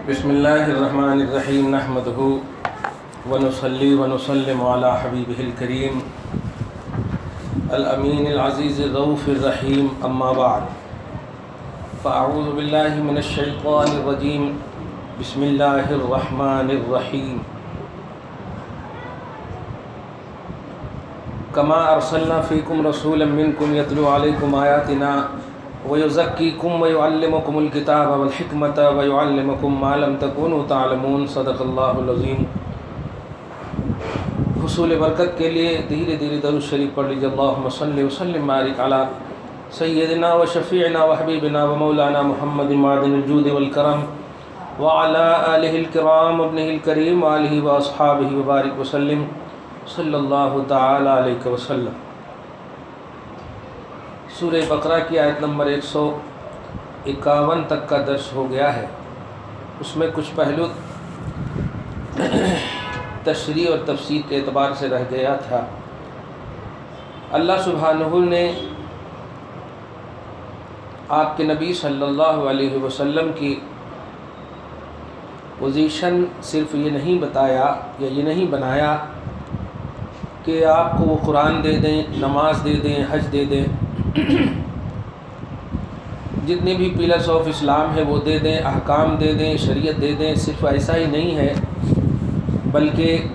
بسم اللہ الرحمن الرحیم نحمدہ ونصلی ونسلم علی حبیبہ الکریم الامین العزیز الرؤوف الرحیم اما بعد فاعوذ باللہ من الشیطان الرجیم بسم اللہ الرحمن الرحیم کما ارسلنا فیکم رسولا منکم یتلو علیکم آیاتنا وَيُزَكِّيكُمْ وَيُعَلِّمُكُمُ الْكِتَابَ وَالْحِكْمَةَ وَيُعَلِّمُكُمْ مَا لَمْ تَكُونُوا تَعْلَمُونَ صدق اللہ العظیم۔ حصول برکت کے لیے دھیرے دھیرے درود شریف پڑھ لیجیے۔ اللہم صلی وسلم بارک علی سیدنا و شفیعنا و حبیبنا و مولانا محمد معدن الجود والکرم وعلی آلہ الکرام ابنہ الکریم وآلہ و اصحابہ وبارک وسلم صلی اللہ تعالی علیہ وسلم۔ سورہ بقرہ کی آیت نمبر 151 تک کا درس ہو گیا ہے۔ اس میں کچھ پہلو تشریح اور تفسیر کے اعتبار سے رہ گیا تھا۔ اللہ سبحانہ نے آپ کے نبی صلی اللہ علیہ وسلم کی پوزیشن صرف یہ نہیں بتایا یا یہ نہیں بنایا کہ آپ کو وہ قرآن دے دیں، نماز دے دیں، حج دے دیں، جتنے بھی پلرس آف اسلام ہے وہ دے دیں، احکام دے دیں، شریعت دے دیں۔ صرف ایسا ہی نہیں ہے، بلکہ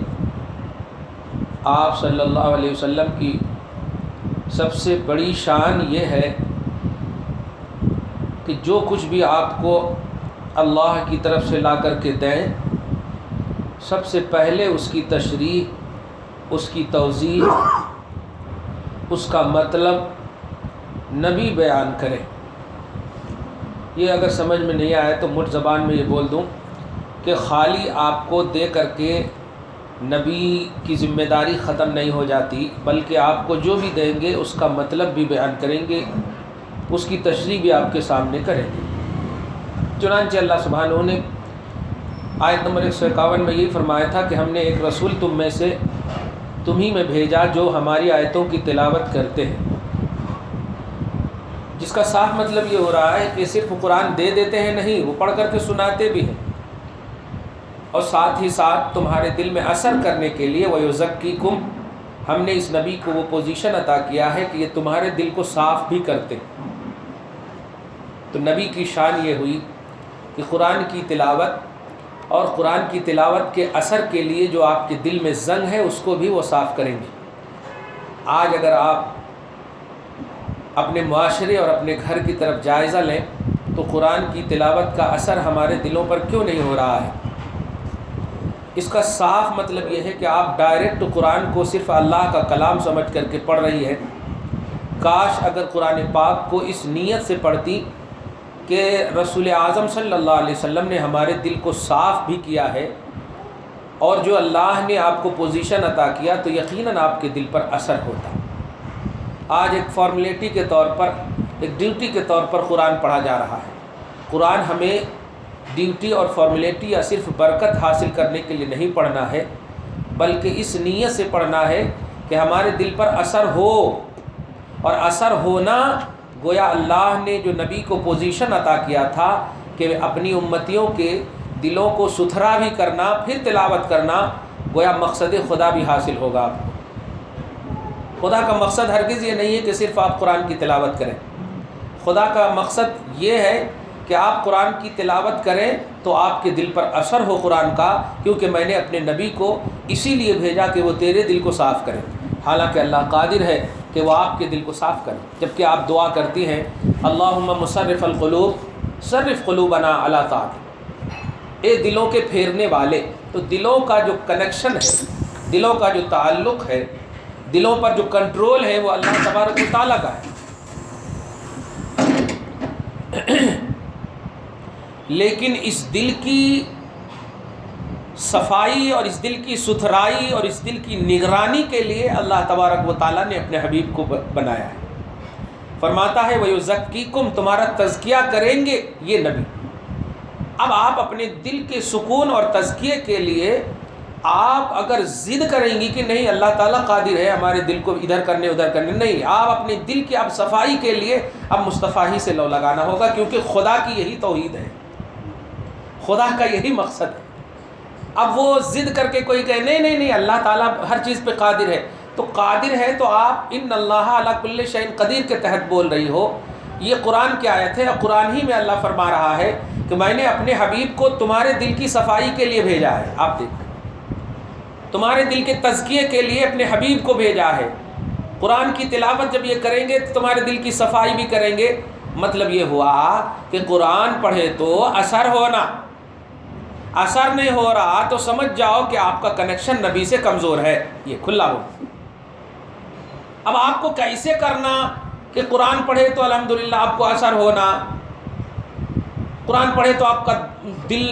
آپ صلی اللہ علیہ وسلم کی سب سے بڑی شان یہ ہے کہ جو کچھ بھی آپ کو اللہ کی طرف سے لا کر کے دیں، سب سے پہلے اس کی تشریح، اس کی توضیح، اس کا مطلب نبی بیان کرے۔ یہ اگر سمجھ میں نہیں آئے تو مٹھ زبان میں یہ بول دوں کہ خالی آپ کو دے کر کے نبی کی ذمہ داری ختم نہیں ہو جاتی، بلکہ آپ کو جو بھی دیں گے اس کا مطلب بھی بیان کریں گے، اس کی تشریح بھی آپ کے سامنے کریں گے۔ چنانچہ اللہ سبحانہ نے آیت نمبر 151 میں یہی فرمایا تھا کہ ہم نے ایک رسول تمہیں میں بھیجا جو ہماری آیتوں کی تلاوت کرتے ہیں، جس کا صاف مطلب یہ ہو رہا ہے کہ صرف قرآن دے دیتے ہیں نہیں، وہ پڑھ کر کے سناتے بھی ہیں، اور ساتھ ہی ساتھ تمہارے دل میں اثر کرنے کے لیے وَيُزَكِّيكُمْ، ہم نے اس نبی کو وہ پوزیشن عطا کیا ہے کہ یہ تمہارے دل کو صاف بھی کرتے ہیں۔ تو نبی کی شان یہ ہوئی کہ قرآن کی تلاوت اور قرآن کی تلاوت کے اثر کے لیے جو آپ کے دل میں زنگ ہے اس کو بھی وہ صاف کریں گے۔ آج اگر آپ اپنے معاشرے اور اپنے گھر کی طرف جائزہ لیں تو قرآن کی تلاوت کا اثر ہمارے دلوں پر کیوں نہیں ہو رہا ہے؟ اس کا صاف مطلب یہ ہے کہ آپ ڈائریکٹ قرآن کو صرف اللہ کا کلام سمجھ کر کے پڑھ رہی ہے۔ کاش اگر قرآن پاک کو اس نیت سے پڑھتی کہ رسول اعظم صلی اللہ علیہ وسلم نے ہمارے دل کو صاف بھی کیا ہے، اور جو اللہ نے آپ کو پوزیشن عطا کیا تو یقیناً آپ کے دل پر اثر ہوتا۔ آج ایک فارمیلٹی کے طور پر، ایک ڈیوٹی کے طور پر قرآن پڑھا جا رہا ہے۔ قرآن ہمیں ڈیوٹی اور فارمیلٹی یا صرف برکت حاصل کرنے کے لیے نہیں پڑھنا ہے، بلکہ اس نیت سے پڑھنا ہے کہ ہمارے دل پر اثر ہو، اور اثر ہونا گویا اللہ نے جو نبی کو پوزیشن عطا کیا تھا کہ اپنی امتیوں کے دلوں کو ستھرا بھی کرنا پھر تلاوت کرنا، گویا مقصد خدا بھی حاصل ہوگا آپ کو۔ خدا کا مقصد ہرگز یہ نہیں ہے کہ صرف آپ قرآن کی تلاوت کریں۔ خدا کا مقصد یہ ہے کہ آپ قرآن کی تلاوت کریں تو آپ کے دل پر اثر ہو قرآن کا، کیونکہ میں نے اپنے نبی کو اسی لیے بھیجا کہ وہ تیرے دل کو صاف کرے۔ حالانکہ اللہ قادر ہے کہ وہ آپ کے دل کو صاف کرے۔ جبکہ آپ دعا کرتی ہیں اللہم مصرف القلوب صرف قلوبنا علی طاعتک، اے دلوں کے پھیرنے والے۔ تو دلوں کا جو کنیکشن ہے، دلوں کا جو تعلق ہے، دلوں پر جو کنٹرول ہے وہ اللہ تبارک و تعالیٰ کا ہے۔ لیکن اس دل کی صفائی اور اس دل کی ستھرائی اور اس دل کی نگرانی کے لیے اللہ تبارک و تعالیٰ نے اپنے حبیب کو بنایا ہے۔ فرماتا ہے وَيُزَكِّيكُمْ، تمہارا تزکیہ کریں گے یہ نبی۔ اب آپ اپنے دل کے سکون اور تزکیے کے لیے آپ اگر ضد کریں گی کہ نہیں اللہ تعالیٰ قادر ہے ہمارے دل کو ادھر کرنے ادھر کرنے، نہیں، آپ اپنے دل کی اب صفائی کے لیے اب مصطفیٰ ہی سے لو لگانا ہوگا، کیونکہ خدا کی یہی توحید ہے۔ خدا کا یہی مقصد ہے۔ اب وہ ضد کر کے کوئی کہے نہیں نہیں نہیں اللہ تعالیٰ ہر چیز پہ قادر ہے، تو قادر ہے تو آپ ان اللہ علی کل شیء قدیر کے تحت بول رہی ہو۔ یہ قرآن کی آیت ہے، اور قرآن ہی میں اللہ فرما رہا ہے کہ میں نے اپنے حبیب کو تمہارے دل کی صفائی کے لیے بھیجا ہے۔ آپ دیکھ، تمہارے دل کے تزکیے کے لیے اپنے حبیب کو بھیجا ہے۔ قرآن کی تلاوت جب یہ کریں گے تو تمہارے دل کی صفائی بھی کریں گے۔ مطلب یہ ہوا کہ قرآن پڑھے تو اثر ہونا، اثر نہیں ہو رہا تو سمجھ جاؤ کہ آپ کا کنیکشن نبی سے کمزور ہے۔ یہ کھلا ہو۔ اب آپ کو کیسے کرنا کہ قرآن پڑھے تو الحمدللہ آپ کو اثر ہونا، قرآن پڑھے تو آپ کا دل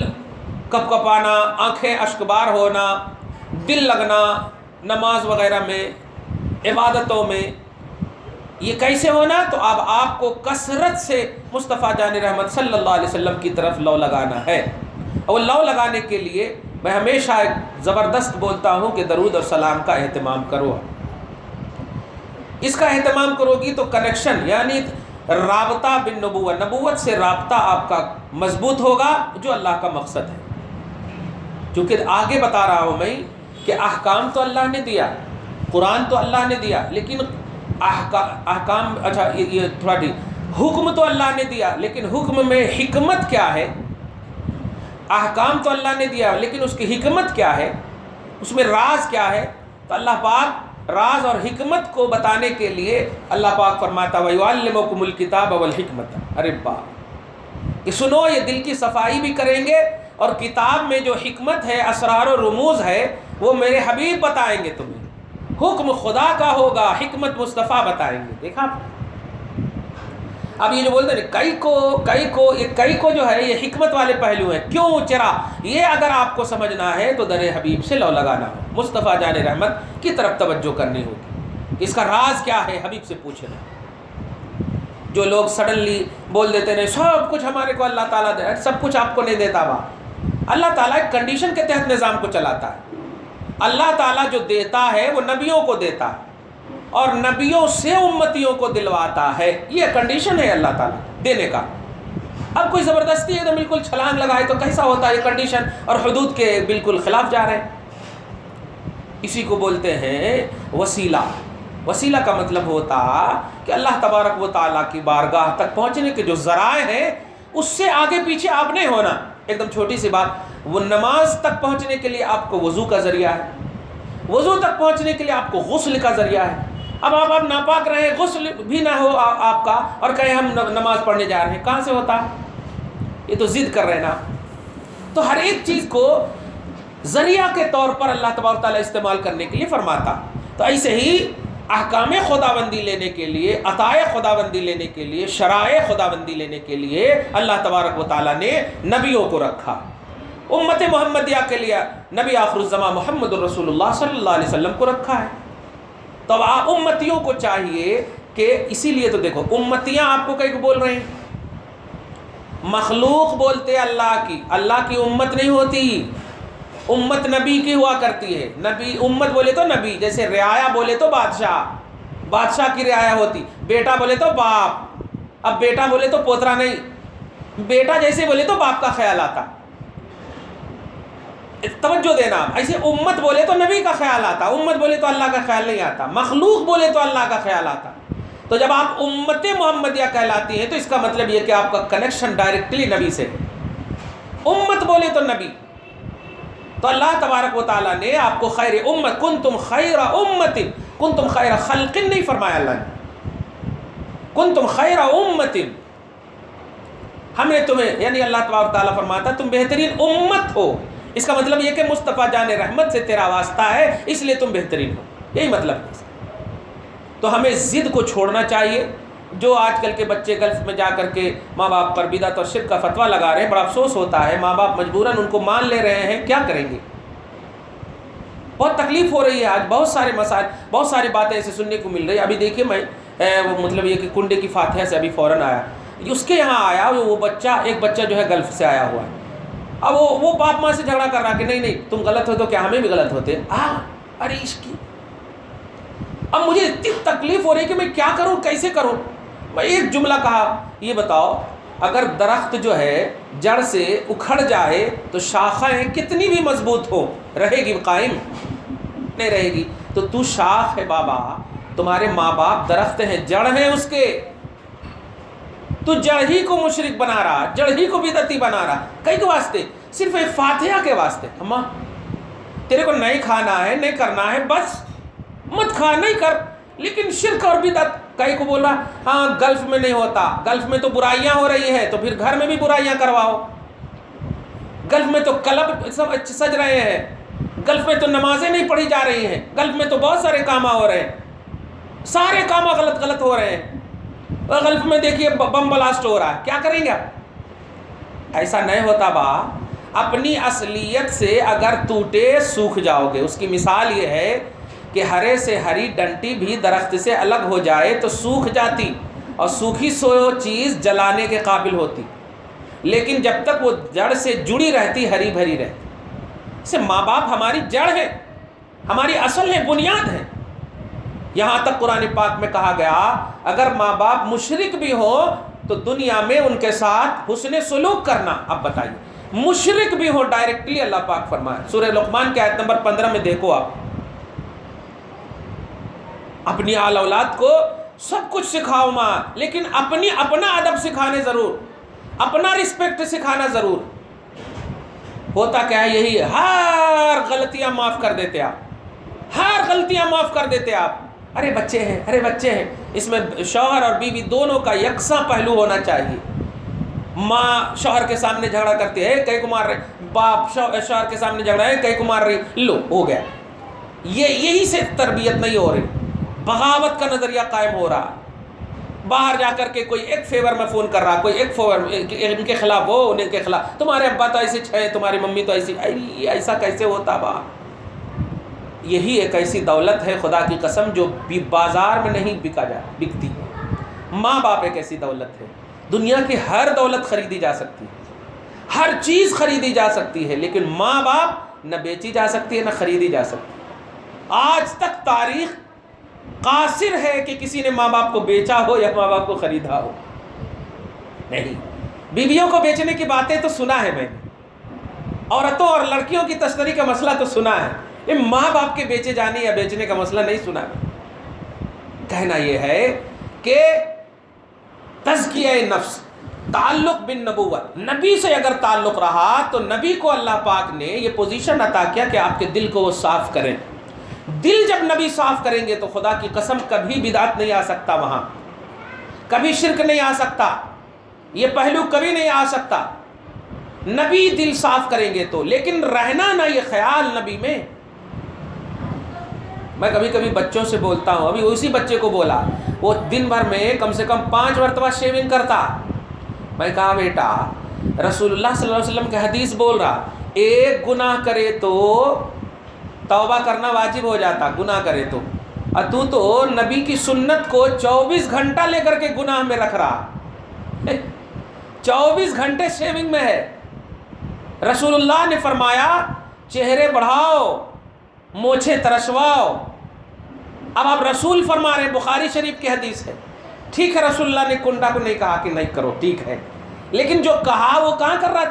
کپ کپانا، آنکھیں اشکبار ہونا، دل لگنا نماز وغیرہ میں، عبادتوں میں، یہ کیسے ہونا؟ تو اب آپ کو کثرت سے مصطفیٰ جان رحمت صلی اللہ علیہ وسلم کی طرف لو لگانا ہے۔ اور لو لگانے کے لیے میں ہمیشہ ایک زبردست بولتا ہوں کہ درود اور سلام کا اہتمام کرو۔ اس کا اہتمام کرو گی تو کنیکشن یعنی رابطہ بالنبوت، نبوت سے رابطہ آپ کا مضبوط ہوگا، جو اللہ کا مقصد ہے۔ چونکہ آگے بتا رہا ہوں میں کہ احکام تو اللہ نے دیا، قرآن تو اللہ نے دیا، لیکن احکام اچھا یہ تھوڑا حکم تو اللہ نے دیا، لیکن حکم میں حکمت کیا ہے؟ احکام تو اللہ نے دیا لیکن اس کی حکمت کیا ہے، اس میں راز کیا ہے؟ تو اللہ پاک راز اور حکمت کو بتانے کے لیے اللہ پاک فرماتا وَيُعَلِّمُكُمُ الْكِتَابَ وَالْحِكْمَةَ۔ ارے باپ کہ سنو، یہ دل کی صفائی بھی کریں گے، اور کتاب میں جو حکمت ہے، اسرار و رموز ہے، وہ میرے حبیب بتائیں گے تمہیں۔ حکم خدا کا ہوگا، حکمت مصطفیٰ بتائیں گے۔ دیکھا اب یہ جو بولتے ہیں کئی کو جو ہے یہ حکمت والے پہلو ہیں۔ کیوں چرا؟ یہ اگر آپ کو سمجھنا ہے تو در حبیب سے لو لگانا ہو، مصطفیٰ جان رحمت کی طرف توجہ کرنی ہوگی۔ اس کا راز کیا ہے حبیب سے پوچھنا۔ جو لوگ سڈنلی بول دیتے ہیں سب کچھ ہمارے کو اللہ تعالیٰ دے، سب کچھ آپ کو نہیں دیتا۔ اللہ تعالیٰ ایک کنڈیشن کے تحت نظام کو چلاتا ہے۔ اللہ تعالیٰ جو دیتا ہے وہ نبیوں کو دیتا ہے، اور نبیوں سے امتیوں کو دلواتا ہے۔ یہ کنڈیشن ہے اللہ تعالیٰ دینے کا۔ اب کوئی زبردستی ہے تو بالکل چھلانگ لگائے تو کیسا ہوتا ہے؟ یہ کنڈیشن اور حدود کے بالکل خلاف جا رہے ہیں۔ اسی کو بولتے ہیں وسیلہ۔ وسیلہ کا مطلب ہوتا کہ اللہ تبارک و تعالیٰ کی بارگاہ تک پہنچنے کے جو ذرائع ہیں اس سے آگے پیچھے آپ نہیں ہونا۔ ایک دم چھوٹی سی بات، وہ نماز تک پہنچنے کے لیے آپ کو وضو کا ذریعہ ہے، وضو تک پہنچنے کے لیے آپ کو غسل کا ذریعہ ہے۔ اب آپ ناپاک رہے، غسل بھی نہ ہو آپ کا، اور کہیں ہم نماز پڑھنے جا رہے ہیں، کہاں سے ہوتا؟ یہ تو ضد کر رہے ہیں نا۔ تو ہر ایک چیز کو ذریعہ کے طور پر اللہ تبارک تعالیٰ استعمال کرنے کے لیے فرماتا۔ تو ایسے ہی احکام خداوندی لینے کے لیے، عطائے خداوندی لینے کے لیے، شرائع خداوندی لینے کے لیے اللہ تبارک و تعالیٰ نے نبیوں کو رکھا۔ امت محمدیہ کے لیے نبی آخر الزمان محمد الرسول اللہ صلی اللہ علیہ وسلم کو رکھا ہے۔ تو امتیوں کو چاہیے کہ اسی لیے تو دیکھو امتیاں آپ کو کہیں بول رہے ہیں، مخلوق بولتے اللہ کی امت نہیں ہوتی، امت نبی کی ہوا کرتی ہے۔ نبی امت بولے تو نبی، جیسے رعایا بولے تو بادشاہ کی رعایا ہوتی، بیٹا بولے تو باپ، اب بیٹا بولے تو پوترا نہیں، بیٹا جیسے بولے تو باپ کا خیال آتا۔ توجہ دینا، ایسے امت بولے تو نبی کا خیال آتا، امت بولے تو اللہ کا خیال نہیں آتا، مخلوق بولے تو اللہ کا خیال آتا۔ تو جب آپ امت محمدیہ کہلاتی ہیں تو اس کا مطلب یہ کہ آپ کا کنیکشن ڈائریکٹلی نبی سے ہے۔ امت بولے تو نبی، تو اللہ تبارک و تعالیٰ نے آپ کو خیر امت، کنتم خیر امت، کنتم خیر خلق نہیں فرمایا اللہ نے، کنتم خیر امت، ہم نے تمہیں، یعنی اللہ تبارک و تعالیٰ فرماتا تم بہترین امت ہو۔ اس کا مطلب یہ کہ مصطفیٰ جان رحمت سے تیرا واسطہ ہے، اس لیے تم بہترین ہو، یہی مطلب ہے۔ تو ہمیں ضد کو چھوڑنا چاہیے۔ جو آج کل کے بچے گلف میں جا کر کے ماں باپ پر بدعت اور شرک کا فتویٰ لگا رہے ہیں، بڑا افسوس ہوتا ہے، ماں باپ مجبوراً ان کو مان لے رہے ہیں، کیا کریں گے؟ بہت تکلیف ہو رہی ہے آج، بہت سارے مسائل، بہت ساری باتیں ایسے سننے کو مل رہی ہے۔ ابھی دیکھیے میں مطلب یہ کہ کنڈے کی فاتحہ سے ابھی فوراً آیا، اس کے یہاں آیا وہ بچہ، ایک بچہ جو ہے گلف سے آیا ہوا ہے، اب وہ باپ ماں سے جھگڑا کر رہا کہ نہیں تم غلط ہو تو کیا ہمیں بھی غلط ہوتے؟ ارے اس کی اب مجھے اتنی تکلیف ہو رہی ہے کہ میں کیا کروں، کیسے کروں؟ میں ایک جملہ کہا، یہ بتاؤ اگر درخت جو ہے جڑ سے اکھڑ جائے تو شاخیں کتنی بھی مضبوط ہو رہے گی قائم؟ نہیں رہے گی. تو شاخ ہے بابا، تمہارے ماں باپ درخت ہیں، جڑ ہیں اس کے. تو جڑ ہی کو مشرک بنا رہا، جڑ ہی کو بدعتی بنا رہا. کئی کے واسطے؟ صرف ایک فاتحہ کے واسطے. اماں تیرے کو نہیں کھانا ہے، نہیں کرنا ہے، بس مت کھا، نہیں کر. لیکن شرک اور بدعت. کئی کو بولا ہاں گلف میں نہیں ہوتا، گلف میں تو برائیاں ہو رہی ہیں، تو پھر گھر میں بھی برائیاں کرواؤ. گلف میں تو کلب سب سج رہے ہیں، گلف میں تو نمازیں نہیں پڑھی جا رہی ہیں، گلف میں تو بہت سارے کام ہو رہے ہیں، سارے کام غلط ہو رہے ہیں. اور گلف میں دیکھیے بم بلاسٹ ہو رہا ہے، کیا کریں گے آپ؟ ایسا نہیں ہوتا با. اپنی اصلیت سے اگر ٹوٹے سوکھ جاؤ گے. اس کی مثال یہ ہے کہ ہرے سے ہری ڈنٹی بھی درخت سے الگ ہو جائے تو سوکھ جاتی، اور سوکھی سو چیز جلانے کے قابل ہوتی، لیکن جب تک وہ جڑ سے جڑی رہتی ہری بھری رہتی. سے ماں باپ ہماری جڑ ہے، ہماری اصل ہے، بنیاد ہے. یہاں تک قرآن پاک میں کہا گیا اگر ماں باپ مشرک بھی ہو تو دنیا میں ان کے ساتھ حسن سلوک کرنا. اب بتائیے مشرک بھی ہو، ڈائریکٹلی اللہ پاک فرمائے سورہ لقمان کے آیت نمبر 15 میں دیکھو آپ. اپنی آل اولاد کو سب کچھ سکھاؤ ماں، لیکن اپنا ادب سکھانے ضرور، اپنا رسپیکٹ سکھانا ضرور. ہوتا کیا ہے؟ یہی ہے، ہر غلطیاں معاف کر دیتے آپ، ہر غلطیاں معاف کر دیتے آپ. ارے بچے ہیں، ارے بچے ہیں. اس میں شوہر اور بیوی دونوں کا یکساں پہلو ہونا چاہیے. ماں شوہر کے سامنے جھگڑا کرتی ہے، کئی کو مار رہے، باپ شوہر کے سامنے جھگڑا ہے، کئی کو مار رہی، لو ہو گیا. یہی سے تربیت نہیں ہو رہی، بغاوت کا نظریہ قائم ہو رہا. باہر جا کر کے کوئی ایک فیور میں فون کر رہا، کوئی ایک فیور ان کے خلاف، وہ ان کے خلاف، تمہارے ابا تو ایسے ہے، تمہاری ممی تو ایسی. ایسا کیسے ہوتا با؟ یہی ایک ایسی دولت ہے خدا کی قسم جو بازار میں نہیں بکتی. ماں باپ ایک ایسی دولت ہے. دنیا کی ہر دولت خریدی جا سکتی ہے، ہر چیز خریدی جا سکتی ہے، لیکن ماں باپ نہ بیچی جا سکتی ہے نہ خریدی جا سکتی. آج تک تاریخ قاصر ہے کہ کسی نے ماں باپ کو بیچا ہو یا ماں باپ کو خریدا ہو. نہیں. بیویوں کو بیچنے کی باتیں تو سنا ہے میں نے، عورتوں اور لڑکیوں کی تشتری کا مسئلہ تو سنا ہے، یہ ماں باپ کے بیچے جانے یا بیچنے کا مسئلہ نہیں سنا ہے. کہنا یہ ہے کہ تزکیہ نفس، تعلق بن نبوت، نبی سے اگر تعلق رہا تو نبی کو اللہ پاک نے یہ پوزیشن عطا کیا کہ آپ کے دل کو وہ صاف کریں. دل جب نبی صاف کریں گے تو خدا کی قسم کبھی بدعت نہیں آ سکتا، وہاں کبھی شرک نہیں آ سکتا، یہ پہلو کبھی نہیں آ سکتا. نبی دل صاف کریں گے تو. لیکن رہنا نہ یہ خیال نبی میں. میں کبھی کبھی بچوں سے بولتا ہوں، ابھی اسی بچے کو بولا، وہ دن بھر میں کم سے کم 5 مرتبہ شیونگ کرتا. میں کہا بیٹا رسول اللہ صلی اللہ علیہ وسلم کی حدیث بول رہا، ایک گناہ کرے تو توبہ کرنا واجب ہو جاتا، گناہ کرے تو. اور تو نبی کی سنت کو 24 گھنٹہ لے کر کے گناہ میں رکھ رہا. 24 گھنٹے شیونگ میں ہے. رسول اللہ نے فرمایا چہرے بڑھاؤ، مونچھیں ترشواؤ. اب آپ رسول فرما رہے ہیں، بخاری شریف کی حدیث ہے. ٹھیک ہے رسول اللہ نے کنڈا کو نہیں کہا کہ نہیں کرو، ٹھیک ہے، لیکن جو کہا وہ کہاں کر رہا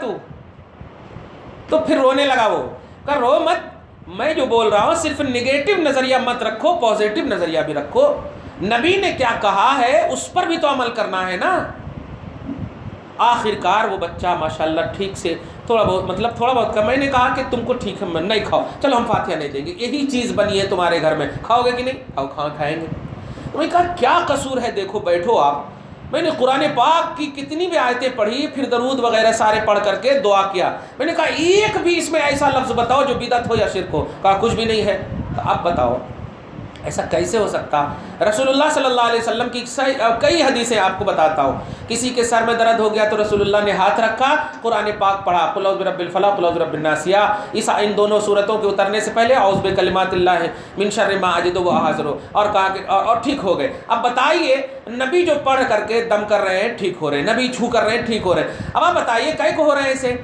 تو پھر رونے لگا. وہ کہ رو مت، میں جو بول رہا ہوں صرف نگیٹو نظریہ مت رکھو، پازیٹو نظریہ بھی رکھو. نبی نے کیا کہا ہے اس پر بھی تو عمل کرنا ہے نا. آخر کار وہ بچہ ماشاءاللہ ٹھیک سے تھوڑا بہت کا میں نے کہا کہ تم کو ٹھیک ہے نہیں کھاؤ، چلو ہم فاتحہ نہیں دیں گے، یہی چیز بنی ہے تمہارے گھر میں، کھاؤ گے کہ نہیں؟ کھائیں گے. میں نے کہا کیا قصور ہے، دیکھو بیٹھو آپ. میں نے قرآن پاک کی کتنی بھی آیتیں پڑھی، پھر درود وغیرہ سارے پڑھ کر کے دعا کیا. میں نے کہا ایک بھی اس میں ایسا لفظ بتاؤ جو بدعت ہو یا شرک ہو. کہا کچھ بھی نہیں ہے. تو اب بتاؤ ایسا کیسے ہو سکتا؟ رسول اللہ صلی اللہ علیہ وسلم کی کئی حدیثیں آپ کو بتاتا ہوں. کسی کے سر میں درد ہو گیا تو رسول اللہ نے ہاتھ رکھا، قرآن پاک پڑھا، قل اعوذ برب الفلق، قل اعوذ برب الناس. ان دونوں صورتوں کے اترنے سے پہلے اعوذ بکلمات اللہ من شر ما اجد و احاذر، اور کہا کہ اور ٹھیک ہو گئے. اب بتائیے نبی جو پڑھ کر کے دم کر رہے ہیں ٹھیک ہو رہے ہیں، نبی چھو کر رہے ہیں ٹھیک ہو رہے ہیں. اب آپ بتائیے کئی کو ہو رہے ہیں اسے؟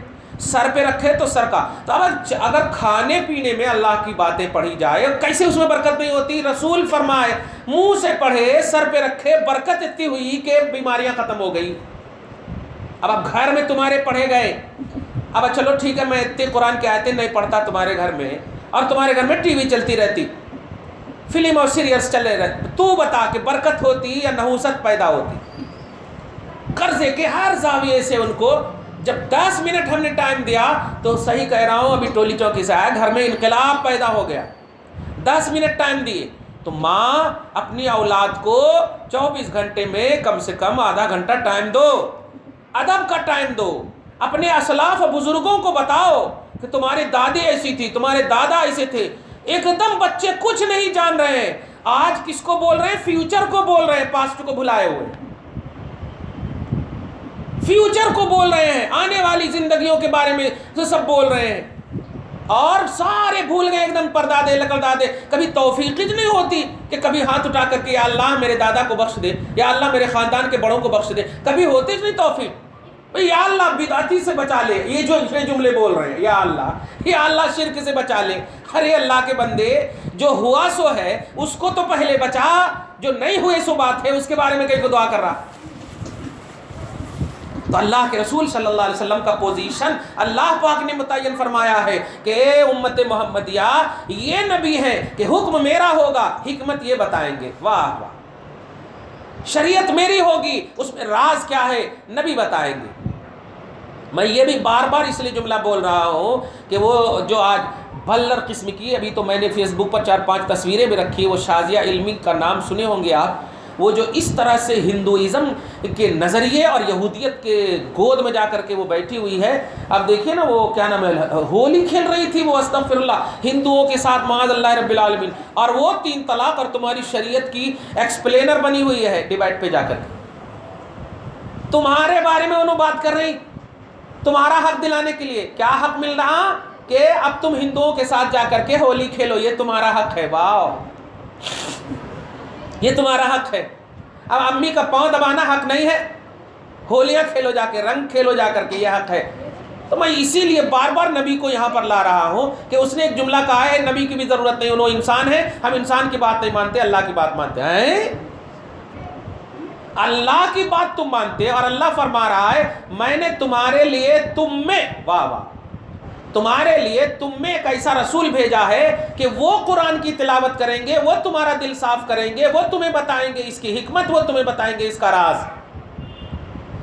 سر پہ رکھے تو سر کا. تو اگر کھانے پینے میں اللہ کی باتیں پڑھی جائے کیسے اس میں برکت نہیں ہوتی؟ رسول فرمائے منہ سے پڑھے، سر پہ رکھے، برکت اتنی ہوئی کہ بیماریاں ختم ہو گئی. اب گھر میں تمہارے پڑھے گئے، اب چلو ٹھیک ہے میں اتنے قرآن کی آیتیں نہیں پڑھتا تمہارے گھر میں، اور تمہارے گھر میں ٹی وی چلتی رہتی، فلم اور سیریلس چلے رہتے، تو بتا کہ برکت ہوتی یا نحوست پیدا ہوتی؟ قرضے کے ہر زاویے سے ان کو، جب 10 منٹ ہم نے ٹائم دیا تو صحیح کہہ رہا ہوں، ابھی ٹولی چوکی سے آیا، گھر میں انقلاب پیدا ہو گیا۔ 10 منٹ ٹائم دیے تو ماں اپنی اولاد کو 24 گھنٹے میں کم سے کم آدھا گھنٹہ ٹائم دو، ادب کا ٹائم دو، اپنے اسلاف و بزرگوں کو بتاؤ کہ تمہاری دادی ایسی تھی، تمہارے دادا ایسے تھے۔ ایک دم بچے کچھ نہیں جان رہے ہیں، آج کس کو بول رہے ہیں؟ فیوچر کو بول رہے ہیں، پاسٹ کو بھلائے ہوئے، فیوچر کو بول رہے ہیں، آنے والی زندگیوں کے بارے میں سب بول رہے ہیں، اور سارے بھول گئے ایک دم پردادے لکڑدادے۔ کبھی توفیق ہی نہیں ہوتی کہ کبھی ہاتھ اٹھا کر کے یا اللہ میرے دادا کو بخش دے، یا اللہ میرے خاندان کے بڑوں کو بخش دے، کبھی ہوتی ہی نہیں توفیق۔ یا اللہ بدعتی سے بچا لے، یہ جو جملے بول رہے ہیں، یا اللہ شرک سے بچا لے۔ ارے اللہ کے بندے، جو ہوا سو ہے اس کو تو پہلے بچا، جو نہیں ہوئے سو بات ہے اس کے بارے میں کہیں کو دعا کر رہا۔ تو اللہ کے رسول صلی اللہ علیہ وسلم کا پوزیشن اللہ پاک نے متعین فرمایا ہے کہ اے امت محمدیہ، یہ نبی ہیں کہ حکم میرا ہوگا، حکمت یہ بتائیں گے۔ واہ واہ، شریعت میری ہوگی، اس میں راز کیا ہے نبی بتائیں گے۔ میں یہ بھی بار بار اس لیے جملہ بول رہا ہوں کہ وہ جو آج بھلر قسم کی، ابھی تو میں نے فیس بک پر 4-5 تصویریں بھی رکھی، وہ شازیہ علمی کا نام سنے ہوں گے آپ، وہ جو اس طرح سے ہندوازم کے نظریے اور یہودیت کے گود میں جا کر کے وہ بیٹھی ہوئی ہے۔ اب دیکھیے نا، وہ کیا نام ہے، ہولی کھیل رہی تھی وہ، استغفر اللہ، ہندوؤں کے ساتھ معاذ اللہ رب العالمین، اور وہ 3 طلاق اور تمہاری شریعت کی ایکسپلینر بنی ہوئی ہے ڈیبیٹ پہ جا کر کے، تمہارے بارے میں انہوں بات کر رہی، تمہارا حق دلانے کے لیے۔ کیا حق مل رہا؟ کہ اب تم ہندوؤں کے ساتھ جا کر کے ہولی کھیلو، یہ تمہارا حق ہے۔ واو، یہ تمہارا حق ہے۔ اب امی کا پاؤں دبانا حق نہیں ہے، ہولیاں کھیلو جا کے، رنگ کھیلو جا کر کے، یہ حق ہے۔ تو میں اسی لیے بار بار نبی کو یہاں پر لا رہا ہوں کہ اس نے ایک جملہ کہا ہے، نبی کی بھی ضرورت نہیں، انہوں انسان ہے، ہم انسان کی بات نہیں مانتے، اللہ کی بات مانتے ہیں۔ اللہ کی بات تم مانتے، اور اللہ فرما رہا ہے میں نے تمہارے لیے تم میں، واہ واہ، تمہارے لیے تم میں ایک ایسا رسول بھیجا ہے کہ وہ قرآن کی تلاوت کریں گے، وہ تمہارا دل صاف کریں گے، وہ تمہیں بتائیں گے اس کی حکمت، وہ تمہیں بتائیں گے اس کا راز۔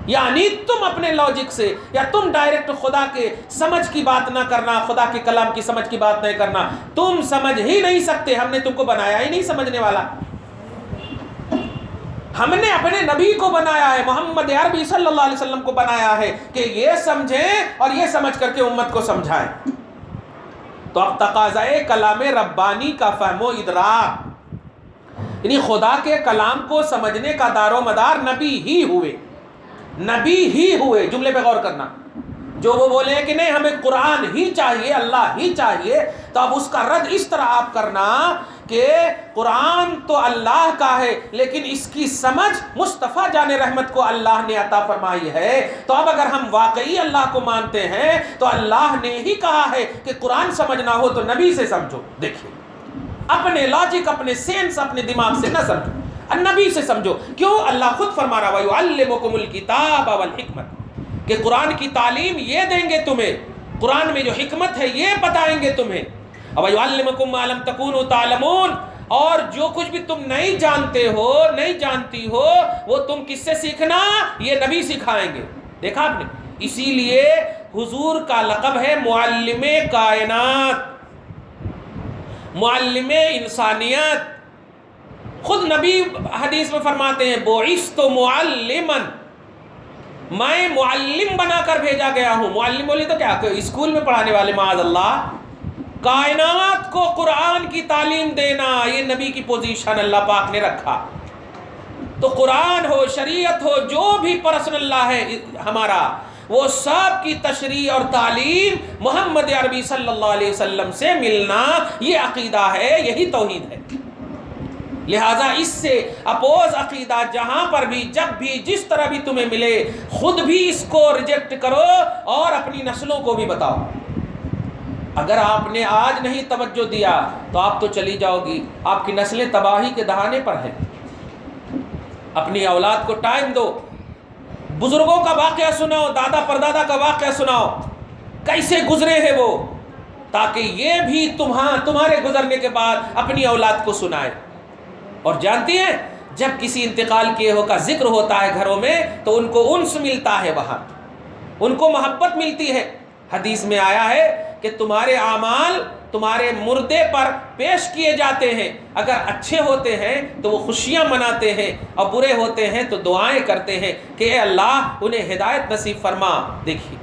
یعنی تم اپنے لاجک سے یا تم ڈائریکٹ خدا کے سمجھ کی بات نہ کرنا، خدا کے کلام کی سمجھ کی بات نہیں کرنا، تم سمجھ ہی نہیں سکتے، ہم نے تم کو بنایا ہی نہیں سمجھنے والا۔ ہم نے اپنے نبی کو بنایا ہے، محمد عربی صلی اللہ علیہ وسلم کو بنایا ہے کہ یہ سمجھیں اور یہ سمجھ کر کے امت کو سمجھائیں۔ تو اب تقاضائے کلام ربانی کا فہم و ادراک، یعنی خدا کے کلام کو سمجھنے کا دار و مدار نبی ہی ہوئے، نبی ہی ہوئے۔ جملے پہ غور کرنا، جو وہ بولے کہ نہیں ہمیں قرآن ہی چاہیے، اللہ ہی چاہیے، تو اب اس کا رد اس طرح آپ کرنا کہ قرآن تو اللہ کا ہے لیکن اس کی سمجھ مصطفیٰ جان رحمت کو اللہ نے عطا فرمائی ہے۔ تو اب اگر ہم واقعی اللہ کو مانتے ہیں تو اللہ نے ہی کہا ہے کہ قرآن سمجھنا ہو تو نبی سے سمجھو۔ دیکھیے، اپنے لاجک، اپنے سینس، اپنے دماغ سے نہ سمجھو، نبی سے سمجھو۔ کیوں؟ اللہ خود فرما رہا ہے وَيُعَلِّمُكُمُ الْكِتَابَ وَالْحِكْمَةَ، کہ قرآن کی تعلیم یہ دیں گے تمہیں، قرآن میں جو حکمت ہے یہ بتائیں گے تمہیں۔ وَيُعَلِّمُكُم مَّا لَمْ تَكُونُوا تَعْلَمُونَ، اور جو کچھ بھی تم نہیں جانتے ہو، نہیں جانتی ہو، وہ تم کس سے سیکھنا؟ یہ نبی سکھائیں گے۔ دیکھا آپ نے، اسی لیے حضور کا لقب ہے معلم کائنات، معلم انسانیت۔ خود نبی حدیث میں فرماتے ہیں بعثت معلما، میں معلم بنا کر بھیجا گیا ہوں۔ معلم بولی تو کیا، اسکول میں پڑھانے والے، معاذ اللہ، کائنات کو قرآن کی تعلیم دینا، یہ نبی کی پوزیشن اللہ پاک نے رکھا۔ تو قرآن ہو، شریعت ہو، جو بھی پرسنل اللہ ہے ہمارا، وہ سب کی تشریح اور تعلیم محمد عربی صلی اللہ علیہ وسلم سے ملنا، یہ عقیدہ ہے، یہی توحید ہے۔ لہٰذا اس سے اپوز عقیدہ جہاں پر بھی، جب بھی، جس طرح بھی تمہیں ملے، خود بھی اس کو ریجیکٹ کرو اور اپنی نسلوں کو بھی بتاؤ۔ اگر آپ نے آج نہیں توجہ دیا تو آپ تو چلی جاؤ گی، آپ کی نسلیں تباہی کے دہانے پر ہیں۔ اپنی اولاد کو ٹائم دو، بزرگوں کا واقعہ سناؤ، دادا پردادا کا واقعہ سناؤ، کیسے گزرے ہیں وہ، تاکہ یہ بھی تمہارے گزرنے کے بعد اپنی اولاد کو سنائے۔ اور جانتی ہیں جب کسی انتقال کیے ہو کا ذکر ہوتا ہے گھروں میں تو ان کو انس ملتا ہے، وہاں ان کو محبت ملتی ہے۔ حدیث میں آیا ہے کہ تمہارے اعمال تمہارے مردے پر پیش کیے جاتے ہیں، اگر اچھے ہوتے ہیں تو وہ خوشیاں مناتے ہیں، اور برے ہوتے ہیں تو دعائیں کرتے ہیں کہ اے اللہ انہیں ہدایت نصیب فرما۔ دیکھیے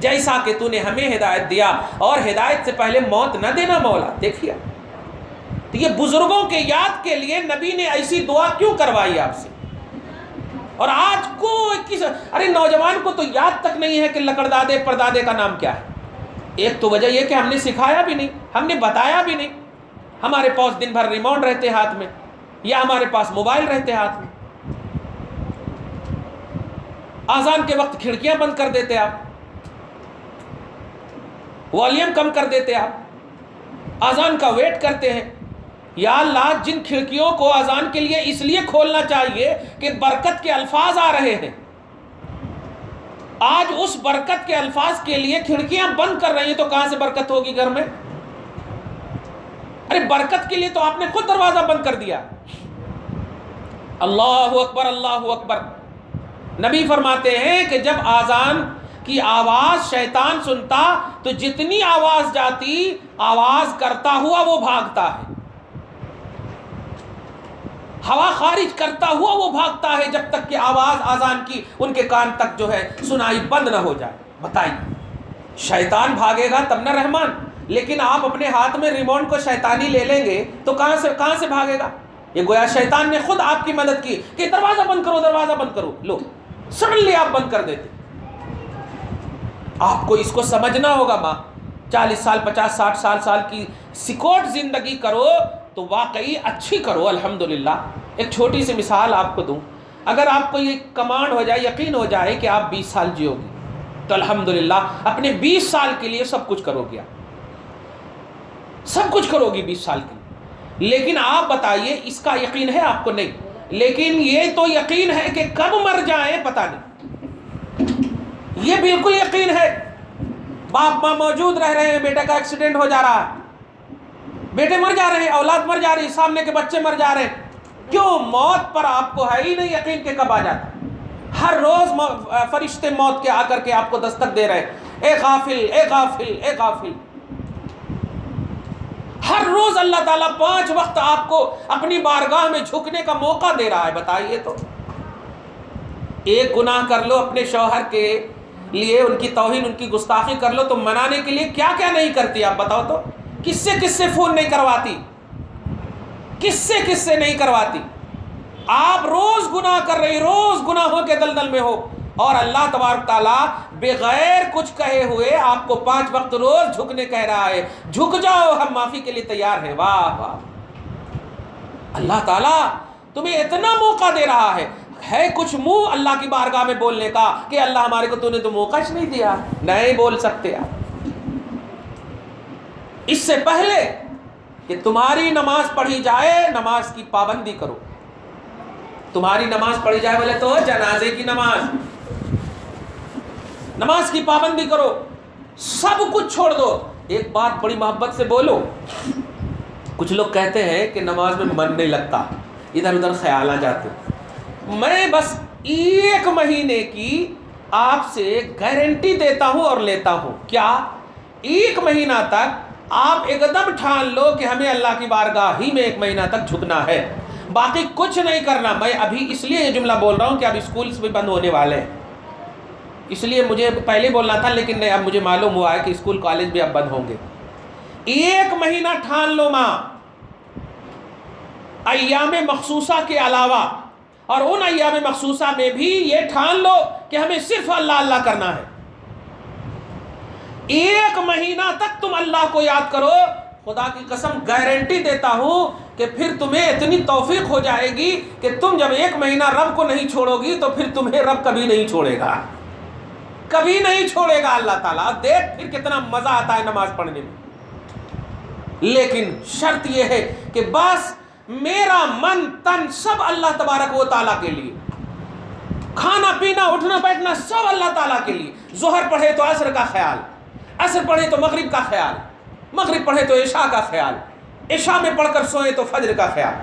جیسا کہ تو نے ہمیں ہدایت دیا، اور ہدایت سے پہلے موت نہ دینا مولا۔ دیکھیے تو یہ بزرگوں کے یاد کے لیے نبی نے ایسی دعا کیوں کروائی آپ سے؟ اور آج کوئی ارے نوجوان کو تو یاد تک نہیں ہے کہ لکڑدادے پردادے کا نام کیا ہے۔ ایک تو وجہ یہ کہ ہم نے سکھایا بھی نہیں، ہم نے بتایا بھی نہیں، ہمارے پاس دن بھر ریموٹ رہتے ہاتھ میں، یا ہمارے پاس موبائل رہتے ہاتھ میں۔ اذان کے وقت کھڑکیاں بند کر دیتے آپ، والیوم کم کر دیتے آپ، اذان کا ویٹ کرتے ہیں۔ یا اللہ جن کھڑکیوں کو اذان کے لیے اس لیے کھولنا چاہیے کہ برکت کے الفاظ آ رہے ہیں، آج اس برکت کے الفاظ کے لیے کھڑکیاں بند کر رہی ہیں، تو کہاں سے برکت ہوگی گھر میں؟ ارے برکت کے لیے تو آپ نے خود دروازہ بند کر دیا۔ اللہ اکبر اللہ اکبر۔ نبی فرماتے ہیں کہ جب اذان کی آواز شیطان سنتا تو جتنی آواز جاتی آواز کرتا ہوا وہ بھاگتا ہے، ہوا خارج کرتا ہوا وہ بھاگتا ہے، جب تک کہ آواز اذان کی ان کے کان تک جو ہے سنائی بند نہ ہو جائے۔ بتائیے شیطان بھاگے گا تب نہ رحمان، لیکن آپ اپنے ہاتھ میں ریموٹ کو شیطانی لے لیں گے تو کہاں سے بھاگے گا؟ یہ گویا شیطان نے خود آپ کی مدد کی کہ دروازہ بند کرو دروازہ بند کرو، لو سڈنلی آپ بند کر دیتے۔ آپ کو اس کو سمجھنا ہوگا۔ ماں 40 سال 50 60 سال کی سکوٹ زندگی کرو تو واقعی اچھی کرو الحمدللہ۔ ایک چھوٹی سی مثال آپ کو دوں، اگر آپ کو یہ کمانڈ ہو جائے، یقین ہو جائے کہ آپ 20 سال جیو گے تو الحمدللہ اپنے 20 سال کے لیے سب کچھ کرو گے، سب کچھ کرو گی 20 سال کے لیے۔ لیکن آپ بتائیے اس کا یقین ہے آپ کو؟ نہیں۔ لیکن یہ تو یقین ہے کہ کب مر جائیں پتہ نہیں، یہ بالکل یقین ہے۔ باپ ماں موجود رہ رہے ہیں، بیٹے کا ایکسیڈنٹ ہو جا رہا ہے، بیٹے مر جا رہے ہیں، اولاد مر جا رہی ہے، سامنے کے بچے مر جا رہے ہیں۔ کیوں؟ موت پر آپ کو ہے ہی نہیں یقین کہ کب آ جاتا۔ ہر روز فرشتے موت کے آ کر کے آپ کو دستک دے رہے ہیں، اے غافل اے غافل اے غافل۔ ہر روز اللہ تعالیٰ 5 وقت آپ کو اپنی بارگاہ میں جھکنے کا موقع دے رہا ہے۔ بتائیے تو ایک گناہ کر لو اپنے شوہر کے لیے، ان کی توہین ان کی گستاخی کر لو تو منانے کے لیے کیا کیا نہیں کرتی آپ بتاؤ تو؟ کس سے فون نہیں کرواتی، کس سے نہیں کرواتی؟ آپ روز گناہ کر رہی، روز گناہوں کے دلدل میں ہو، اور اللہ تبارک تعالیٰ بغیر کچھ کہے ہوئے آپ کو 5 وقت روز جھکنے کہہ رہا ہے۔ جھک جاؤ، ہم معافی کے لیے تیار ہیں۔ واہ واہ، اللہ تعالیٰ تمہیں اتنا موقع دے رہا ہے کچھ منہ اللہ کی بارگاہ میں بولنے کا کہ اللہ ہمارے کو تو نے تو موقع ہی نہیں دیا، نہیں بول سکتے آپ۔ اس سے پہلے کہ تمہاری نماز پڑھی جائے، نماز کی پابندی کرو۔ تمہاری نماز پڑھی جائے بولے تو جنازے کی نماز کی پابندی کرو، سب کچھ چھوڑ دو۔ ایک بات بڑی محبت سے بولو، کچھ لوگ کہتے ہیں کہ نماز میں من نہیں لگتا، ادھر ادھر خیال آ جاتے۔ میں بس 1 مہینے کی آپ سے گارنٹی دیتا ہوں اور لیتا ہوں، کیا 1 مہینہ تک آپ ایک دم ٹھان لو کہ ہمیں اللہ کی بارگاہ ہی میں 1 مہینہ تک جھکنا ہے، باقی کچھ نہیں کرنا۔ میں ابھی اس لیے یہ جملہ بول رہا ہوں کہ اب اسکولز بھی بند ہونے والے ہیں، اس لیے مجھے پہلے بولنا تھا، لیکن اب مجھے معلوم ہوا ہے کہ اسکول کالج بھی اب بند ہوں گے۔ 1 مہینہ ٹھان لو ماں، ایام مخصوصہ کے علاوہ، اور ان ایام مخصوصہ میں بھی یہ ٹھان لو کہ ہمیں صرف اللہ اللہ کرنا ہے۔ 1 مہینہ تک تم اللہ کو یاد کرو، خدا کی قسم گارنٹی دیتا ہوں کہ پھر تمہیں اتنی توفیق ہو جائے گی کہ تم جب 1 مہینہ رب کو نہیں چھوڑو گی تو پھر تمہیں رب کبھی نہیں چھوڑے گا، کبھی نہیں چھوڑے گا اللہ تعالیٰ۔ دیکھ پھر کتنا مزہ آتا ہے نماز پڑھنے میں۔ لیکن شرط یہ ہے کہ بس میرا من تن سب اللہ تبارک و تعالیٰ کے لیے، کھانا پینا اٹھنا بیٹھنا سب اللہ تعالیٰ کے لیے. ظہر پڑھے تو عصر کا خیال, عصر پڑھے تو مغرب کا خیال, مغرب پڑھے تو عشاء کا خیال, عشاء میں پڑھ کر سوئیں تو فجر کا خیال.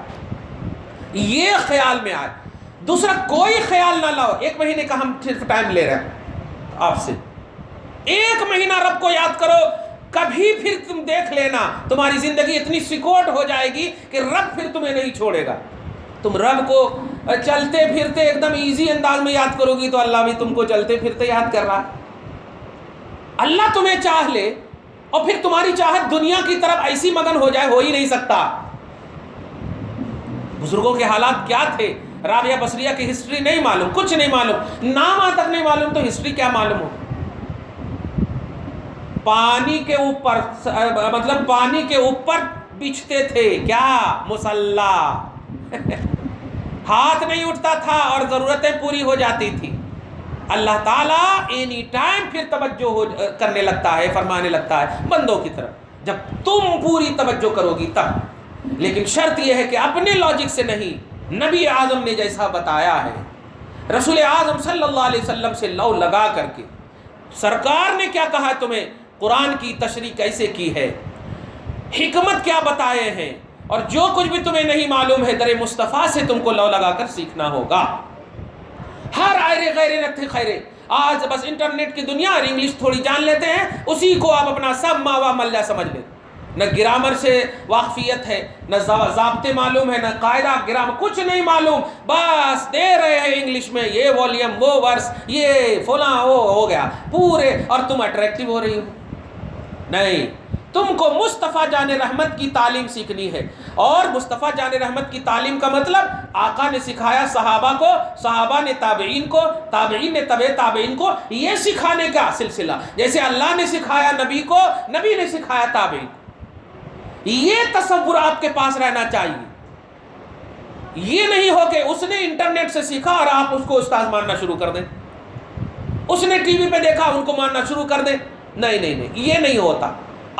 یہ خیال میں آئے, دوسرا کوئی خیال نہ لاؤ. 1 مہینے کا ہم صرف ٹائم لے رہے ہیں آپ سے, 1 مہینہ رب کو یاد کرو. کبھی پھر تم دیکھ لینا تمہاری زندگی اتنی سیکورٹ ہو جائے گی کہ رب پھر تمہیں نہیں چھوڑے گا. تم رب کو چلتے پھرتے ایک دم ایزی انداز میں یاد کرو گی تو اللہ بھی تم کو چلتے پھرتے یاد کر رہا. اللہ تمہیں چاہ لے اور پھر تمہاری چاہت دنیا کی طرف ایسی مگن ہو جائے, ہو ہی نہیں سکتا. بزرگوں کے حالات کیا تھے؟ رابعہ بصریہ کی ہسٹری نہیں معلوم, کچھ نہیں معلوم, نام تک نہیں معلوم, تو ہسٹری کیا معلوم ہو؟ پانی کے اوپر, مطلب پانی کے اوپر بچھتے تھے کیا؟ مصلا. ہاتھ نہیں اٹھتا تھا اور ضرورتیں پوری ہو جاتی تھی. اللہ تعالیٰ اینی ٹائم پھر توجہ کرنے لگتا ہے, فرمانے لگتا ہے بندوں کی طرف, جب تم پوری توجہ کرو گی تب. لیکن شرط یہ ہے کہ اپنے لاجک سے نہیں, نبی اعظم نے جیسا بتایا ہے, رسول اعظم صلی اللہ علیہ وسلم سے لو لگا کر کے, سرکار نے کیا کہا تمہیں, قرآن کی تشریح کیسے کی ہے, حکمت کیا بتائے ہیں, اور جو کچھ بھی تمہیں نہیں معلوم ہے در مصطفیٰ سے تم کو لو لگا کر سیکھنا ہوگا. ہر آئرے غیر نتھے خیرے. آج بس انٹرنیٹ کی دنیا اور انگلش تھوڑی جان لیتے ہیں, اسی کو آپ اپنا سب ماوا ملجا سمجھ لیں. نہ گرامر سے واقفیت ہے, نہ ضابطے معلوم ہے, نہ قاعدہ گرامر, کچھ نہیں معلوم, بس دے رہے ہیں انگلش میں یہ والیوم وہ ورس یہ فلاں وہ ہو گیا پورے, اور تم اٹریکٹیو ہو رہی ہو. نہیں, تم کو مصطفیٰ جان رحمت کی تعلیم سیکھنی ہے. اور مصطفیٰ جان رحمت کی تعلیم کا مطلب آقا نے سکھایا صحابہ کو, صحابہ نے تابعین کو, تابعین نے تبع تابعین کو, یہ سکھانے کا سلسلہ. جیسے اللہ نے سکھایا نبی کو, نبی نے سکھایا تابعین. یہ تصور آپ کے پاس رہنا چاہیے. یہ نہیں ہو کہ اس نے انٹرنیٹ سے سیکھا اور آپ اس کو استاد ماننا شروع کر دیں, اس نے ٹی وی پہ دیکھا ان کو ماننا شروع کر دیں. نہیں نہیں نہیں, یہ نہیں ہوتا.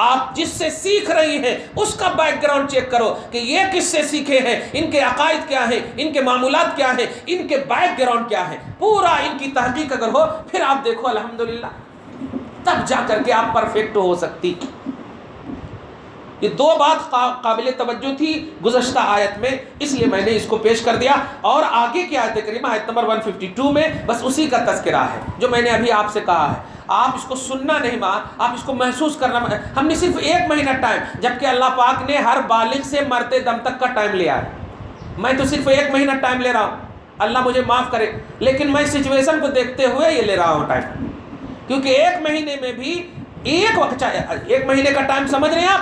آپ جس سے سیکھ رہی ہیں اس کا بیک گراؤنڈ چیک کرو کہ یہ کس سے سیکھے ہیں, ان کے عقائد کیا ہیں, ان کے معمولات کیا ہیں, ان کے بیک گراؤنڈ کیا ہے, پورا ان کی تحقیق اگر ہو پھر آپ دیکھو الحمدللہ, تب جا کر کے آپ پرفیکٹ ہو سکتی. یہ 2 بات قابل توجہ تھی گزشتہ آیت میں, اس لیے میں نے اس کو پیش کر دیا. اور آگے کی آیت کریمہ آیت نمبر 152 میں بس اسی کا تذکرہ ہے جو میں نے ابھی آپ سے کہا ہے. آپ اس کو سننا نہیں ماں, آپ اس کو محسوس کرنا. ہم نے صرف 1 مہینہ ٹائم, جبکہ اللہ پاک نے ہر بالغ سے مرتے دم تک کا ٹائم لیا ہے. میں تو صرف 1 مہینہ ٹائم لے رہا ہوں, اللہ مجھے معاف کرے, لیکن میں سچویشن کو دیکھتے ہوئے یہ لے رہا ہوں ٹائم, کیونکہ 1 مہینے میں بھی ایک وقت, 1 مہینے کا ٹائم سمجھ رہے ہیں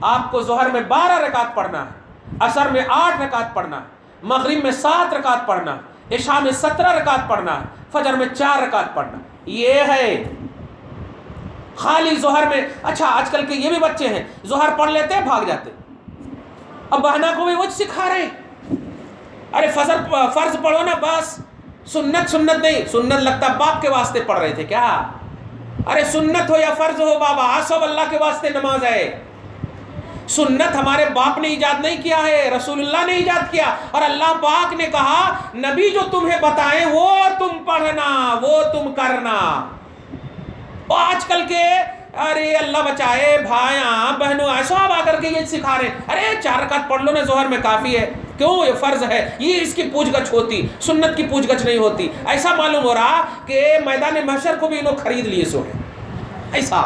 آپ کو ظہر میں 12 رکعت پڑھنا ہے, عصر میں 8 رکعت پڑھنا ہے, مغرب میں 7 رکعت پڑھنا ہے, عشاء میں 17 رکعت پڑھنا ہے, فجر میں 4 رکعت پڑھنا. یہ ہے خالی ظہر میں. اچھا آج کل کے یہ بھی بچے ہیں ظہر پڑھ لیتے ہیں بھاگ جاتے, اب بہنا کو بھی وہ سکھا رہے ہیں, ارے فرض پڑھو نا بس, سنت نہیں, سنت لگتا باپ کے واسطے پڑھ رہے تھے کیا. ارے سنت ہو یا فرض ہو بابا, سب اللہ کے واسطے نماز ہے. سنت ہمارے باپ نے ایجاد نہیں کیا ہے, رسول اللہ نے ایجاد کیا. اور اللہ پاک نے کہا نبی جو تمہیں بتائیں وہ تم پڑھنا, وہ تم کرنا. اور آج کل کے ارے اللہ بچائے بھائیاں بہنوں سب آ کر کے یہ سکھا رہے ہیں, ارے 4 رکعت پڑھ لو نا ظہر میں کافی ہے, کیوں یہ فرض ہے, یہ اس کی پوچھ گچھ ہوتی, سنت کی پوچھ گچھ نہیں ہوتی. ایسا معلوم ہو رہا کہ میدان محشر کو بھی انہوں خرید لیے سو ہے, ایسا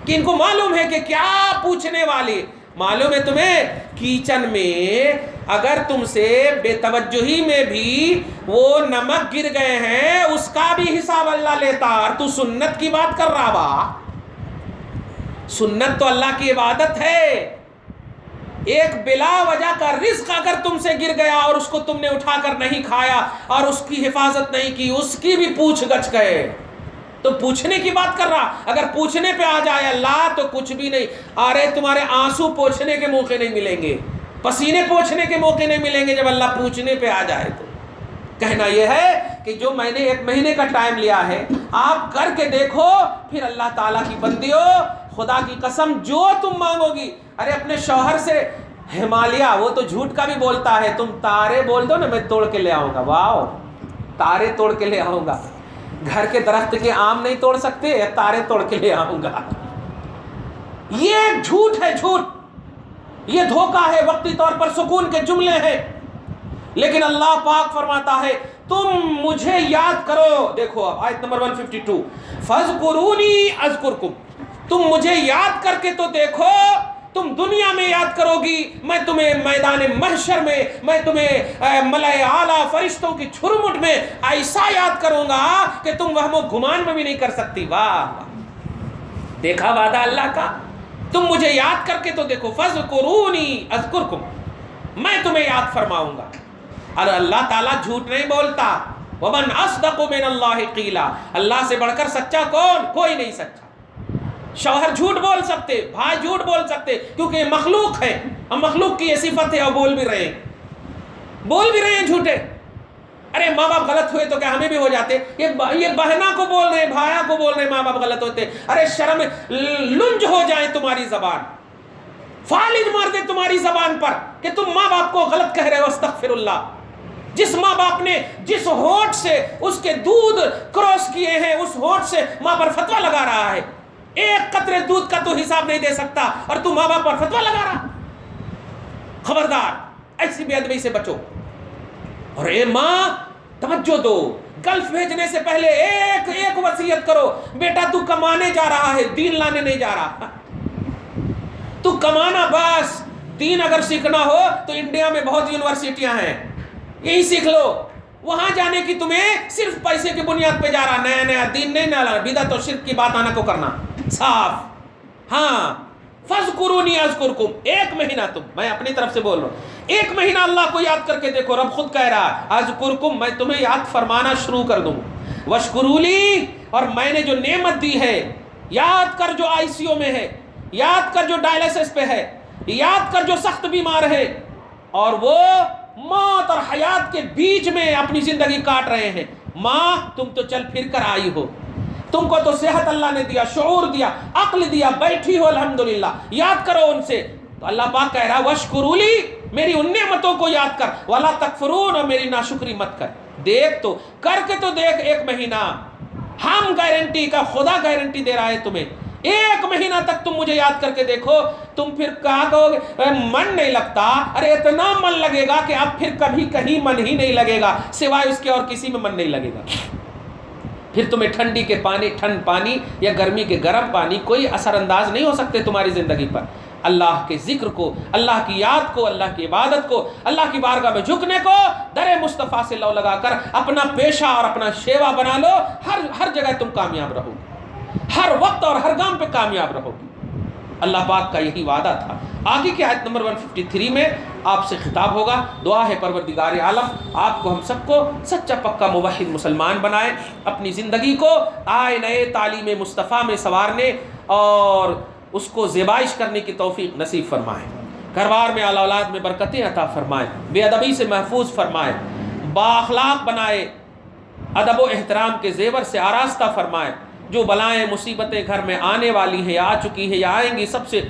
کہ ان کو معلوم ہے کہ کیا پوچھنے والے. معلوم ہے تمہیں کیچن میں اگر تم سے بے توجہی میں بھی وہ نمک گر گئے ہیں اس کا بھی حساب اللہ لیتا, اور تو سنت کی بات کر رہا با. سنت تو اللہ کی عبادت ہے. ایک بلا وجہ کا رزق اگر تم سے گر گیا اور اس کو تم نے اٹھا کر نہیں کھایا اور اس کی حفاظت نہیں کی, اس کی بھی پوچھ گچھ گئے. تو پوچھنے کی بات کر رہا, اگر پوچھنے پہ آ جائے اللہ تو کچھ بھی نہیں. ارے تمہارے آنسو پوچھنے کے موقع نہیں ملیں گے, پسینے پوچھنے کے موقع نہیں ملیں گے جب اللہ پوچھنے پہ آ جائے. تو کہنا یہ ہے کہ جو میں نے 1 مہینے کا ٹائم لیا ہے آپ کر کے دیکھو, پھر اللہ تعالیٰ کی بندیو خدا کی قسم جو تم مانگو گی. ارے اپنے شوہر سے ہمالیہ, وہ تو جھوٹ کا بھی بولتا ہے, تم تارے بول دو نا میں توڑ کے لے آؤں گا. واو, تارے توڑ کے لے آؤں گا. گھر کے درخت کے آم نہیں توڑ سکتے, تارے توڑ کے لے آؤں گا. یہ جھوٹ ہے, جھوٹ, یہ دھوکہ ہے, وقتی طور پر سکون کے جملے ہیں. لیکن اللہ پاک فرماتا ہے تم مجھے یاد کرو. دیکھو اب آیت نمبر 152, فَاذْكُرُونِي أَذْكُرْكُمْ, تم مجھے یاد کر کے تو دیکھو. تم دنیا میں یاد کرو گی, میں تمہیں میدان محشر میں تمہیں ملائے اعلیٰ فرشتوں کی چھرمٹ میں ایسا یاد کروں گا کہ تم وہم و گمان میں بھی نہیں کر سکتی. واہ, دیکھا وعدہ اللہ کا. تم مجھے یاد کر کے تو دیکھو. فَاذْكُرُونِي أَذْكُرْكُمْ, میں تمہیں یاد فرماؤں گا. اور اللہ تعالیٰ جھوٹ نہیں بولتا. وَمَنْ أَصْدَقُ مِنَ اللَّهِ قِيلًا, اللہ سے بڑھ کر سچا کون؟ کوئی نہیں سچا. شوہر جھوٹ بول سکتے, بھائی جھوٹ بول سکتے, کیونکہ یہ مخلوق ہے, اور مخلوق کی یہ صفت ہے, اور بول بھی رہے ہیں جھوٹے. ارے ماں باپ غلط ہوئے تو کیا ہمیں بھی ہو جاتے؟ یہ بہنا کو بول رہے ہیں, بھایا کو بول رہے ہیں, ماں باپ غلط ہوتے. ارے شرم لنج ہو جائے تمہاری زبان, فالج مار دے تمہاری زبان پر کہ تم ماں باپ کو غلط کہہ رہے ہو. استغفر اللہ. جس ماں باپ نے جس ہونٹ سے اس کے دودھ کراس کیے ہیں, اس ہونٹ سے ماں پر فتویٰ لگا رہا ہے, ایک قطرے دودھ کا تو حساب نہیں دے سکتا, اور تم ماں باپ پر فتویٰ لگا رہا. خبردار, ایسی بے ادبی سے بچو. اور اے ماں توجہ دو, گلف بھیجنے سے پہلے ایک وصیت کرو. بیٹا تو کمانے جا رہا ہے, دین لانے نہیں جا رہا. تو کمانا بس. دین اگر سیکھنا ہو تو انڈیا میں بہت یونیورسٹیاں ہیں, یہی سیکھ لو. وہاں جانے کی تمہیں صرف پیسے کی بنیاد پہ جا رہا, نیا دین نہیں لانا. بدعت اور شرک کی بات آنا کو کرنا صاف. ہاں, فَاذْكُرُونِي أَذْكُرْكُمْ, ایک مہینہ تم, میں اپنی طرف سے بول رہا ہوں, ایک مہینہ اللہ کو یاد کر کے دیکھو. رب خود کہہ رہا ہے أَذْكُرْكُمْ, میں تمہیں یاد فرمانا شروع کر دوں. وَاشْكُرُوا لِي, اور میں نے جو نعمت دی ہے, یاد کر جو آئی سی او میں ہے, یاد کر جو ڈائلسس پہ ہے, یاد کر جو سخت بیمار ہے, اور وہ موت اور حیات کے بیچ میں اپنی زندگی کاٹ رہے ہیں. ماں تم تو چل پھر کر آئی ہو, تم کو تو صحت اللہ نے دیا, شعور دیا, عقل دیا, بیٹھی ہو الحمدللہ, یاد کرو ان سے. تو اللہ پاک کہہ رہا ہے وَاشْكُرُوا لِي, میری ان نعمتوں کو یاد کر. وَلَا تَكْفُرُونَ, اور میری ناشکری مت کر. دیکھ تو کر کے تو دیکھ ایک مہینہ. ہم گارنٹی کا, خدا گارنٹی دے رہا ہے تمہیں. ایک مہینہ تک تم مجھے یاد کر کے دیکھو, تم پھر کہا کہو گے من نہیں لگتا. ارے اتنا من لگے گا کہ اب پھر کبھی کہیں من ہی نہیں لگے گا, سوائے اس کے اور کسی میں من نہیں لگے گا. پھر تمہیں ٹھنڈی کے پانی, ٹھنڈ پانی یا گرمی کے گرم پانی کوئی اثر انداز نہیں ہو سکتے تمہاری زندگی پر. اللہ کے ذکر کو, اللہ کی یاد کو, اللہ کی عبادت کو, اللہ کی بارگاہ میں جھکنے کو در مصطفیٰ سے لو لگا کر اپنا پیشہ اور اپنا شیوا بنا لو. ہر جگہ تم کامیاب رہو گے, ہر وقت اور ہر گام پہ کامیاب رہو گے. اللہ پاک کا یہی وعدہ تھا. آگے کی آیت نمبر 153 میں آپ سے خطاب ہوگا. دعا ہے پروردگار عالم آپ کو, ہم سب کو سچا پکا موحد مسلمان بنائے, اپنی زندگی کو آئینہ تعلیم مصطفیٰ میں سنوارنے اور اس کو زیبائش کرنے کی توفیق نصیب فرمائے. گھر بار میں اعلیٰ اولاد میں برکتیں عطا فرمائے, بے ادبی سے محفوظ فرمائے, با اخلاق بنائے, ادب و احترام کے زیور سے آراستہ فرمائے. جو بلائیں مصیبتیں گھر میں آنے والی ہیں یا آ چکی ہیں یا آئیں گی, سب سے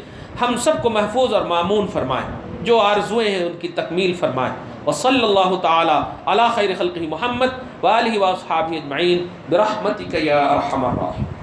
ہم سب کو محفوظ اور مامون فرمائے. جو آرزویں ہیں ان کی تکمیل فرمائے. وصلی اللہ تعالی علی خیر خلقہ محمد وآلہ واصحابہ اجمعین برحمتک یا ارحم الراحمین.